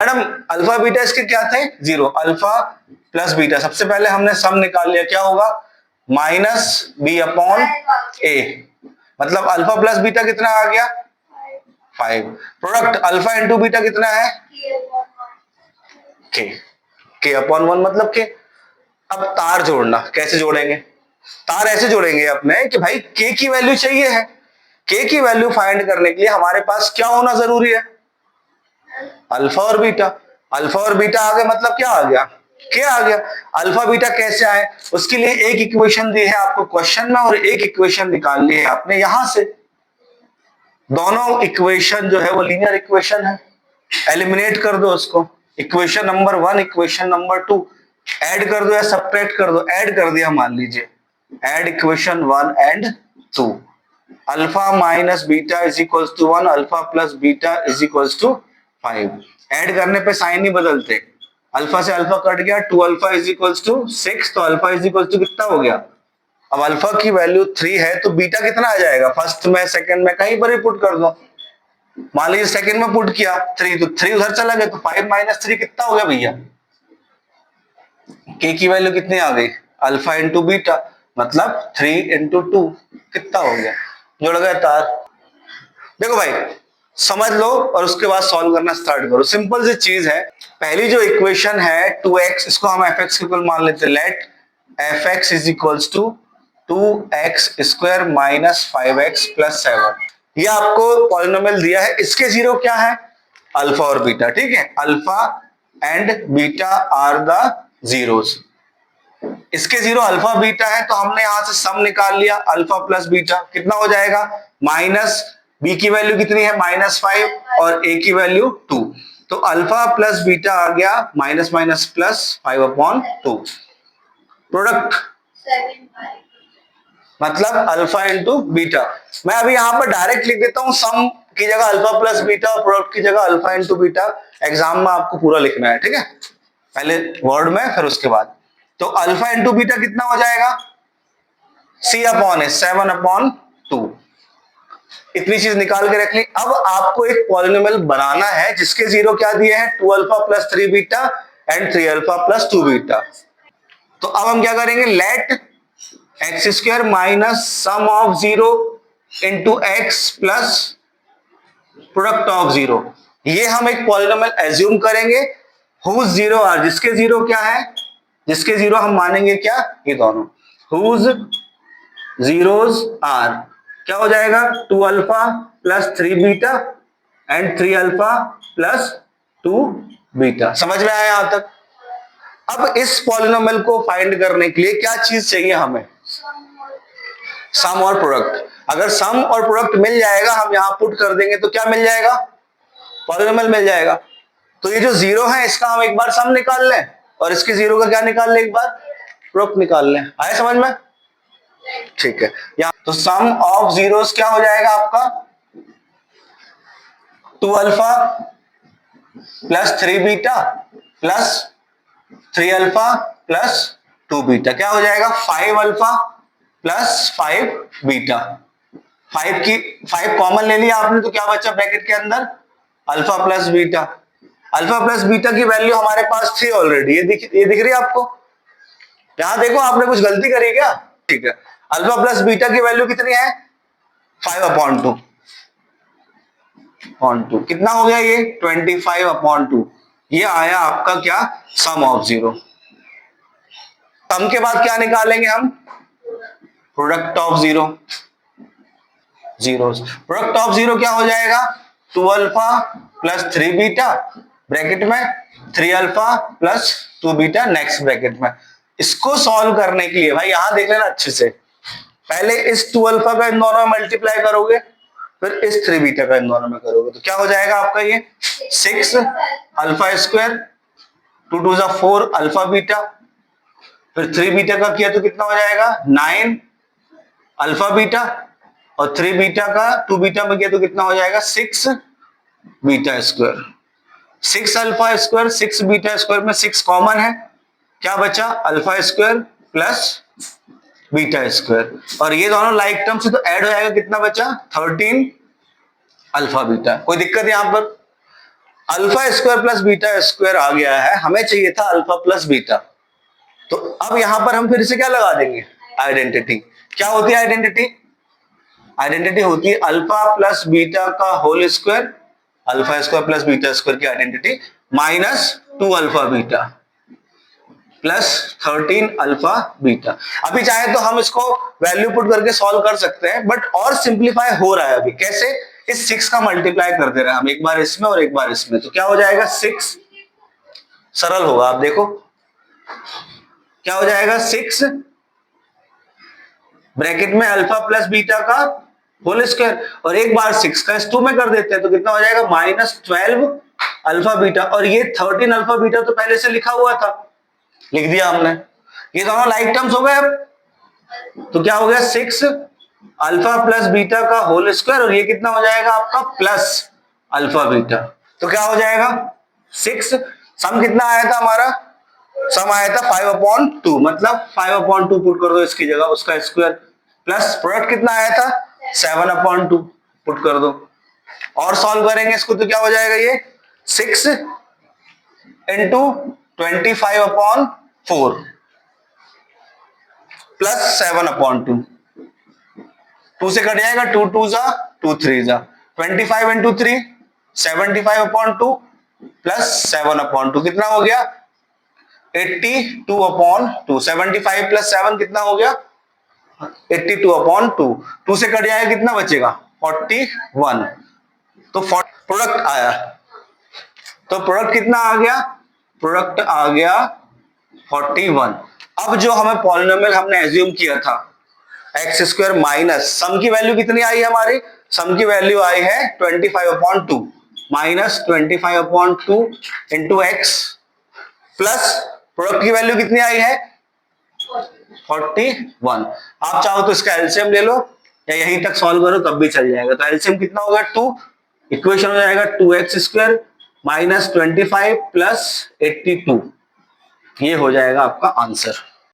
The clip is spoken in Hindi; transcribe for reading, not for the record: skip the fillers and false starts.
मैडम अल्फा बीटा इसके क्या थे, 0, अल्फा प्लस बीटा, सबसे पहले हमने सम निकाल लिया, क्या होगा माइनस बी अपॉन ए, मतलब अल्फा प्लस बीटा कितना आ गया 5, प्रोडक्ट अल्फा इंटू बीटा कितना है के, के अपॉन 1 मतलब के। अब तार जोड़ना, कैसे जोड़ेंगे, तार ऐसे जोड़ेंगे अपने कि भाई के की वैल्यू चाहिए है, के की वैल्यू फाइंड करने के लिए हमारे पास क्या होना जरूरी है, अल्फा और बीटा, अल्फा और बीटा आ गए मतलब क्या आ गया, क्या आ गया। अल्फा बीटा कैसे आए, उसके लिए एक इक्वेशन दी है आपको क्वेश्चन में और एक इक्वेशन निकालनी है आपने यहां से, दोनों इक्वेशन जो है वो लीनियर इक्वेशन है, एलिमिनेट कर दो उसको, equation number 1 equation number 2 add कर दो या सब्ट्रैक्ट कर दो, ऐड कर दिया मान लीजिए, add equation 1 and 2, alpha minus beta is equals to 1, alpha plus beta is equals to 5, add करने पे साइन नहीं बदलते, अल्फा से अल्फा कट गया, 2 अल्फा इज इक्वल्स टू 6, तो अल्फा इज इक्वल्स टू कितना हो गया, अब अल्फा की वैल्यू 3 है तो बीटा कितना आ जाएगा, फर्स्ट में सेकंड में कहीं पर ही पुट कर दो, मान लीजिए सेकंड में पुट किया 3, तो 3 उधर चला गया, तो 5 माइनस 3 कितना हो गया भैया, के की वैल्यू कितनी आ गई, अल्फा इंटू बीटा, मतलब 3 इंटू 2 कितना हो गया, जुड़ गया तार। देखो भाई समझ लो और उसके बाद सॉल्व करना स्टार्ट करो, सिंपल सी चीज है, पहली जो इक्वेशन है 2x, इसको हम fx इक्वल मान लेते हैं, let fx is equals to 2x square minus 5x plus 7, ये आपको पॉलिनोमियल दिया है, इसके जीरो क्या है अल्फा और बीटा, ठीक है, alpha and beta are the zeros, इसके जीरो अल्फा बीटा है तो हमने यहां से सम निकाल लिया, अल्फा प्लस बीटा कितना हो जाएगा, माइनस बी की वैल्यू कितनी है -5 और ए की वैल्यू 2, तो अल्फा प्लस बीटा आ गया minus minus plus 5 upon 2, product मतलब अल्फा इंटू बीटा, मैं अभी यहां पर डायरेक्ट लिख देता हूं, सम की जगह अल्फा प्लस बीटा और प्रोडक्ट की जगह अल्फा इंटू बीटा, एग्जाम में आपको पूरा लिखना है, ठीक है, पहले वर्ड में फिर उसके बाद, तो अल्फा इंटू बीटा कितना हो जाएगा, सी अपॉन ए 7 अपॉन 2, इतनी चीज निकाल के रख ली। अब आपको एक पॉलिनोमियल बनाना है जिसके जीरो क्या दिए हैं 2 alpha plus 3 beta and 3 alpha plus 2 beta, तो अब हम क्या करेंगे, let x square minus sum of 0 into x plus product of 0, ये हम एक पॉलिनोमियल एज्यूम करेंगे, हुज जीरो आर, जिसके जीरो क्या है, जिसके जीरो हम मानेंगे क्या, ये दोनों, हुज जीरोस आर, क्या हो जाएगा 2 alpha plus 3 beta and 3 alpha plus 2 beta, समझ में आया यहां तक। अब इस पॉलिनोमियल को फाइंड करने के लिए क्या चीज चाहिए हमें, सम और प्रोडक्ट, अगर सम और प्रोडक्ट मिल जाएगा हम यहां पुट कर देंगे तो क्या मिल जाएगा, पॉलिनोमियल मिल जाएगा, तो ये जो जीरो है इसका हम एक बार सम निकाल लें और इसके जीरो का क्या निकाल लें, एक बार प्रोडक्ट निकाल लें, आए समझ में, ठीक है, यहां तो सम ऑफ जीरोस क्या हो जाएगा आपका 2 alpha plus 3 beta plus 3 alpha plus 2 beta, क्या हो जाएगा 5 अल्फा प्लस 5 बीटा, 5 कॉमन ले लिया आपने तो क्या बचा ब्रैकेट के अंदर alpha plus beta, alpha plus beta की वैल्यू हमारे पास थी ऑलरेडी, ये दिख रही है आपको, यहां देखो आपने कुछ गलती करी क्या, ठीक है, अल्फा प्लस बीटा की वैल्यू कितनी है 5 अपॉन 2, कितना हो गया ये 25 अपॉन 2, ये आया आपका क्या सम ऑफ 0, सम के बाद क्या निकालेंगे हम, product of 0, zeros, product of 0 क्या हो जाएगा 2 अल्फा प्लस 3 बीटा ब्रैकेट में 3 alpha plus 2 beta next bracket में, इसको सॉल्व करने के लिए भाई यहां देख लेना अच्छे से, पहले इस 2 अल्फा का इन दोनों में मल्टीप्लाई करोगे फिर इस 3 बीटा का इन दोनों में करोगे तो क्या हो जाएगा आपका ये 6 अल्फा स्क्वायर 2 2 जा 4 अल्फा बीटा, फिर 3 बीटा का किया तो कितना हो जाएगा 9 अल्फा बीटा और 3 बीटा का 2 बीटा में किया तो कितना हो जाएगा 6 beta square, 6 alpha square 6 beta square में 6 कॉमन है, क्या बचा alpha square plus beta square, और ये दोनों लाइक टर्म से तो ऐड हो जाएगा, कितना बचा 13 अल्फा बीटा, कोई दिक्कत यहां पर, alpha square plus beta square आ गया है, हमें चाहिए था अल्फा प्लस बीटा। तो अब यहां पर हम फिर से क्या लगा देंगे, आइडेंटिटी। क्या होती है आइडेंटिटी? आइडेंटिटी होती है अल्फा प्लस बीटा का whole square, alpha square plus beta square की identity, minus 2 alpha beta plus 13 alpha beta. अभी चाहे तो हम इसको वैल्यू पुट करके सॉल्व कर सकते हैं, बट और सिंप्लीफाई हो रहा है अभी। कैसे? इस 6 का मल्टीप्लाई कर दे रहे हैं हम, एक बार इसमें और एक बार इसमें, तो क्या हो जाएगा 6, सरल होगा। आप देखो क्या हो जाएगा, 6 ब्रैकेट में अल्फा प्लस बीटा का होल स्क्वायर, और एक बार 6 का इस 2 में कर देते हैं तो कितना हो जाएगा, माइनस 12 अल्फा बीटा। और ये 13 अल्फा बीटा तो पहले से लिखा हुआ था, लिख दिया हमने। ये दोनों लाइक टर्म्स हो गए अब, तो क्या हो गया 6 अल्फा प्लस बीटा का होल स्क्वायर, और ये कितना हो जाएगा आपका प्लस अल्फा बीटा। तो क्या हो जाएगा 6, सम कितना आया था हमारा, सम आया था 5/2, मतलब 5/2 पुट कर दो इसकी जगह, उसका स्क्वायर, प्लस प्रोडक्ट कितना आया था 7/2 पुट कर दो। और सॉल्व करेंगे इसको तो क्या हो जाएगा, ये 6 इंटू 25/4 प्लस 7/2, 2 से कट जाएगा, 2 2 जा 2 3 जा, 25 इंटू 3 75/2 प्लस 7/2 कितना हो गया 82/2। 75 प्लस 7 कितना हो गया 82/2। 2 से कट जाएगा कितना बचेगा 41। तो प्रोडक्ट आया, तो प्रोडक्ट कितना आ गया, प्रोडक्ट आ गया 41। अब जो हमें पॉलिनोमियल हमने एज्यूम किया था एक्स स्क्वायर माइनस, सम की वैल्यू कितनी आई है हमारी, सम की वैल्यू आई है 25/2 minus 25/2 into x, plus product की वैल्यू कितनी आई है 41। आप चाहो तो इसका एलसीएम ले लो या यहीं तक सॉल्व करो तब भी चल जाएगा। तो एलसीएम कितना होगा 2, इक्वेशन हो जाएगा 2x स्क्वायर माइनस 25 प्लस 82, ये हो जाएगा आपका आंसर।